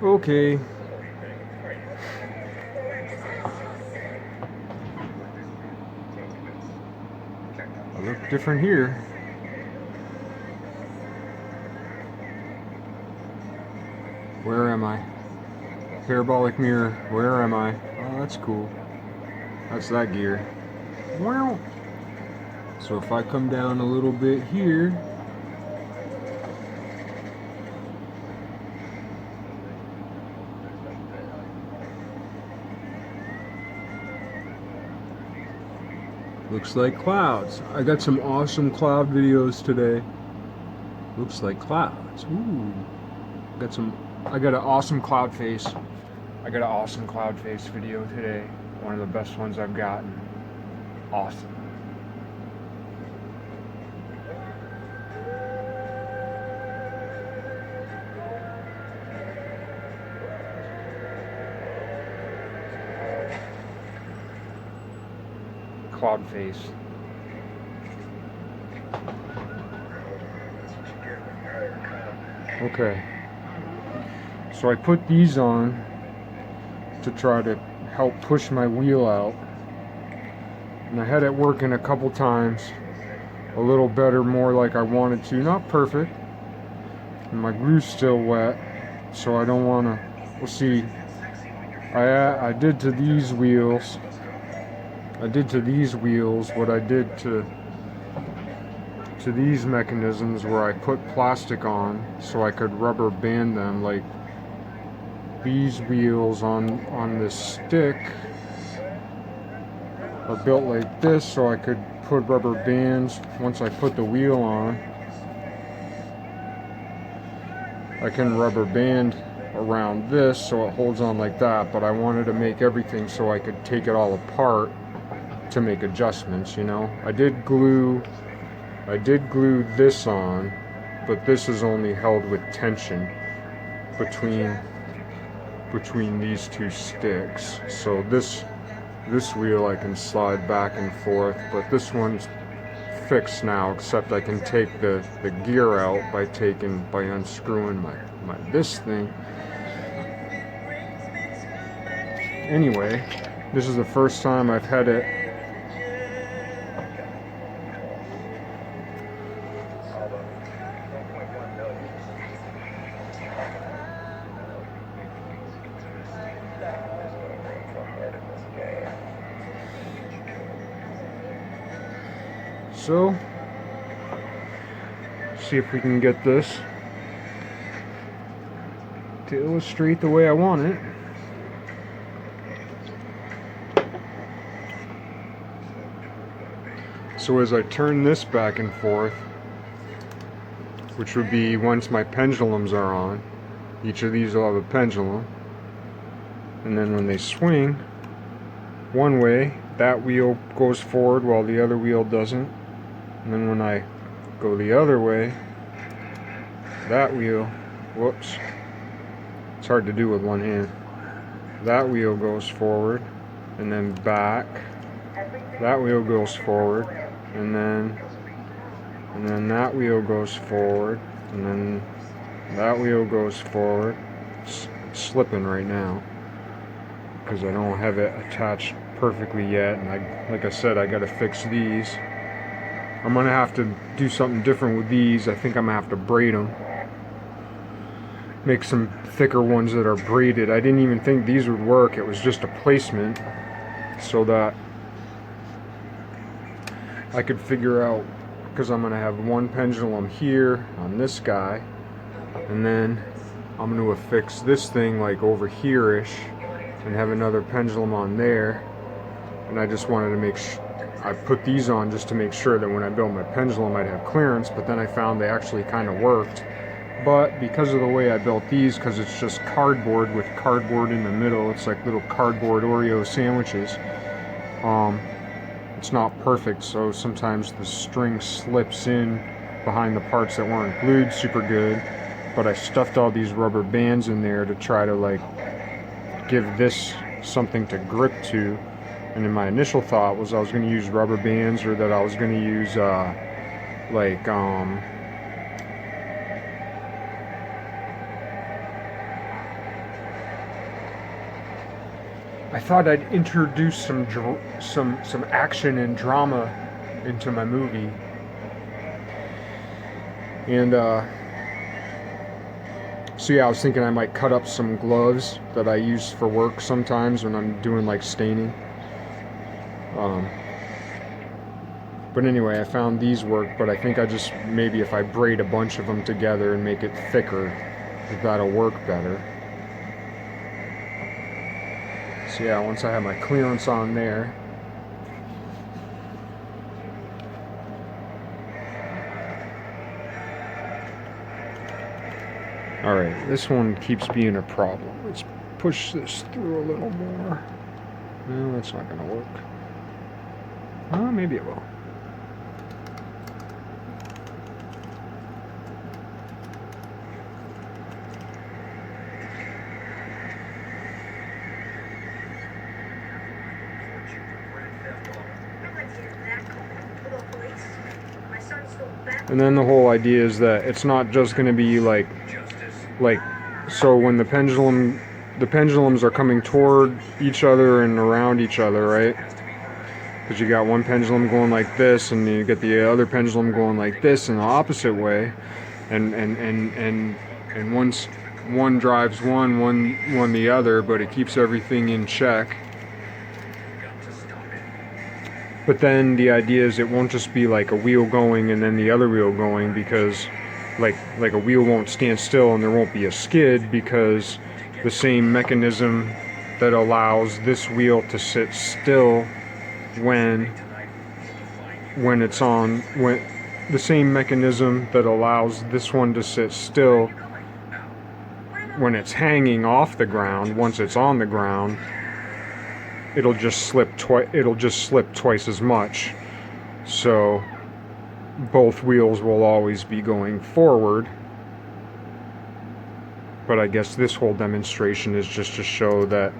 Okay. I look different here. Where am I? Parabolic mirror. Where am I? Oh, that's cool. That's that gear. Wow. So if I come down a little bit here, looks like clouds. I got some awesome cloud videos today. Looks like clouds. Ooh. I got an awesome cloud face. I got an awesome cloud face video today. One of the best ones I've gotten. Awesome. Cloud face. Okay. So I put these on to try to help push my wheel out. And I had it working a couple times. A little better, more like I wanted to. Not perfect. And my glue's still wet. So I don't want to... We'll see. I did to these wheels. What I did to these mechanisms where I put plastic on so I could rubber band them. Like these wheels on this stick are built like this so I could put rubber bands once I put the wheel on. I can rubber band around this so it holds on like that, but I wanted to make everything so I could take it all apart to make adjustments, you know. I did glue this on, but this is only held with tension between these two sticks. So this wheel I can slide back and forth, but this one's fixed now, except I can take the gear out by unscrewing my this thing. Anyway, this is the first time I've had it so see if we can get this to illustrate the way I want it. So as I turn this back and forth, which would be once my pendulums are on, each of these will have a pendulum, and then when they swing one way, that wheel goes forward while the other wheel doesn't, and then when I go the other way, that wheel, whoops, it's hard to do with one hand, that wheel goes forward and then back, that wheel goes forward, and then that wheel goes forward, and then that wheel goes forward. It's slipping right now because I don't have it attached perfectly yet, and like I said, I gotta fix these. I'm gonna have to do something different with these. I think I'm gonna have to braid them, make some thicker ones that are braided. I didn't even think these would work. It was just a placement so that I could figure out, because I'm gonna have one pendulum here on this guy, and then I'm gonna affix this thing like over here-ish and have another pendulum on there. And I just wanted to make I put these on just to make sure that when I build my pendulum I'd have clearance, but then I found they actually kind of worked. But because of the way I built these, because it's just cardboard with cardboard in the middle, it's like little cardboard Oreo sandwiches, it's not perfect, so sometimes the string slips in behind the parts that weren't glued super good. But I stuffed all these rubber bands in there to try to like give this something to grip to. And then my initial thought was I was going to use rubber bands, or that I was going to use I thought I'd introduce some action and drama into my movie, and so yeah, I was thinking I might cut up some gloves that I use for work sometimes when I'm doing like staining. But anyway, I found these work, but I think I just, maybe if I braid a bunch of them together and make it thicker, that'll work better. So yeah, once I have my clearance on there, alright, this one keeps being a problem. Let's push this through a little more. No, that's not going to work. Maybe it will. And then the whole idea is that it's not just going to be like, so when the pendulums are coming toward each other and around each other, right? Because you got one pendulum going like this, and you get the other pendulum going like this in the opposite way, and once one drives one the other, but it keeps everything in check. But then the idea is it won't just be like a wheel going and then the other wheel going, because like a wheel won't stand still and there won't be a skid, because the same mechanism that allows this wheel to sit still when it's on, when the same mechanism that allows this one to sit still when it's hanging off the ground, once it's on the ground, it'll just slip twice as much. So both wheels will always be going forward. But I guess this whole demonstration is just to show that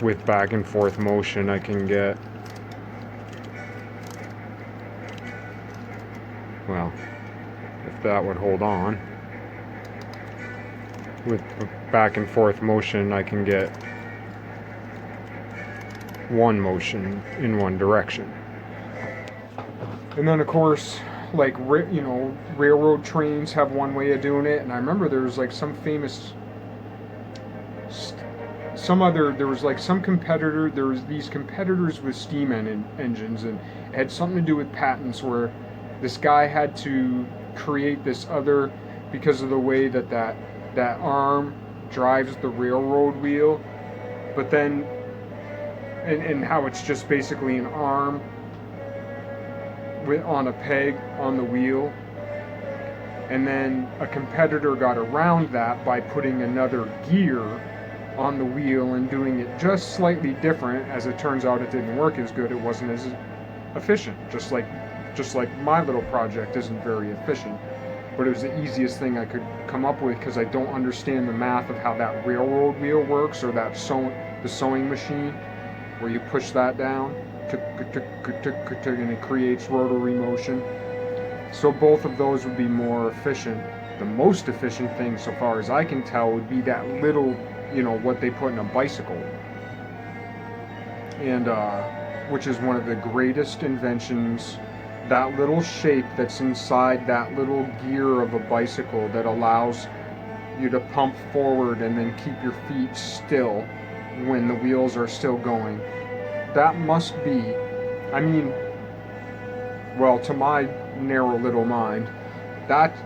with back and forth motion I can get, well, if that would hold on, with back and forth motion I can get one motion in one direction. And then of course, like, railroad trains have one way of doing it, and I remember there was like some famous there was like some competitor, there was these competitors with steam engines, and it had something to do with patents, where this guy had to create this other, because of the way that arm drives the railroad wheel, but then and how it's just basically an arm on a peg on the wheel, and then a competitor got around that by putting another gear on the wheel and doing it just slightly different. As it turns out, it didn't work as good, it wasn't as efficient, just like my little project isn't very efficient, but it was the easiest thing I could come up with, because I don't understand the math of how that railroad wheel works, or the sewing machine where you push that down and it creates rotary motion. So both of those would be more efficient. The most efficient thing, so far as I can tell, would be that little, what they put in a bicycle, and which is one of the greatest inventions, that little shape that's inside that little gear of a bicycle that allows you to pump forward and then keep your feet still when the wheels are still going. That must be, well, to my narrow little mind, that's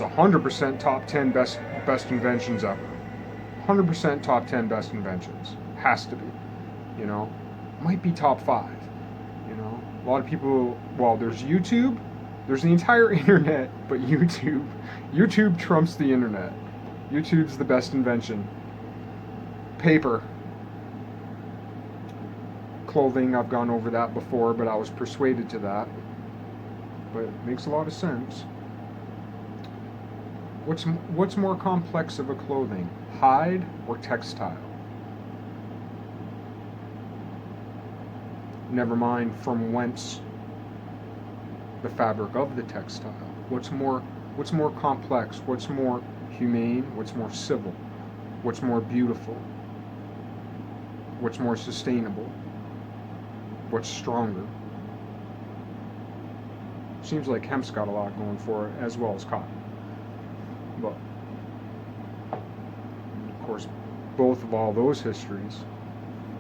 100% top 10 best inventions ever. 100% top 10 best inventions. Has to be. Might be top 5. A lot of people, well, there's YouTube, there's the entire internet, but YouTube trumps the internet. YouTube's the best invention. Paper. Clothing, I've gone over that before, but I was persuaded to that. But it makes a lot of sense. What's more complex of a clothing? Hide or textile? Never mind from whence the fabric of the textile. What's more complex? What's more humane? What's more civil? What's more beautiful? what's more sustainable, what's stronger. Seems like hemp's got a lot going for it, as well as cotton. But, of course, both of all those histories,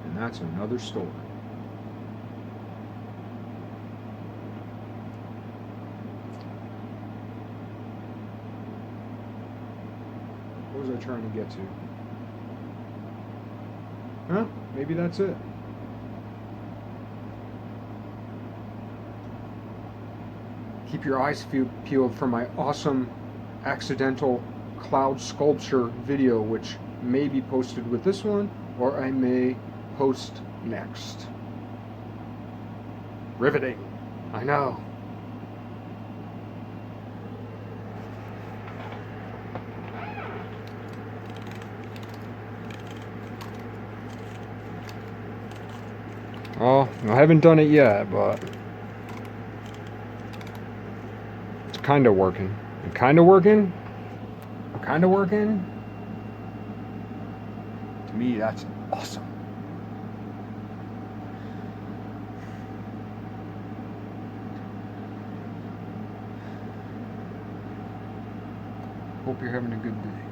and that's another story. What was I trying to get to? Huh? Maybe that's it. Keep your eyes peeled for my awesome accidental cloud sculpture video, which may be posted with this one, or I may post next. Riveting. I know. Well, I haven't done it yet, but it's kind of working. Kind of working. Kind of working. To me, that's awesome. Hope you're having a good day.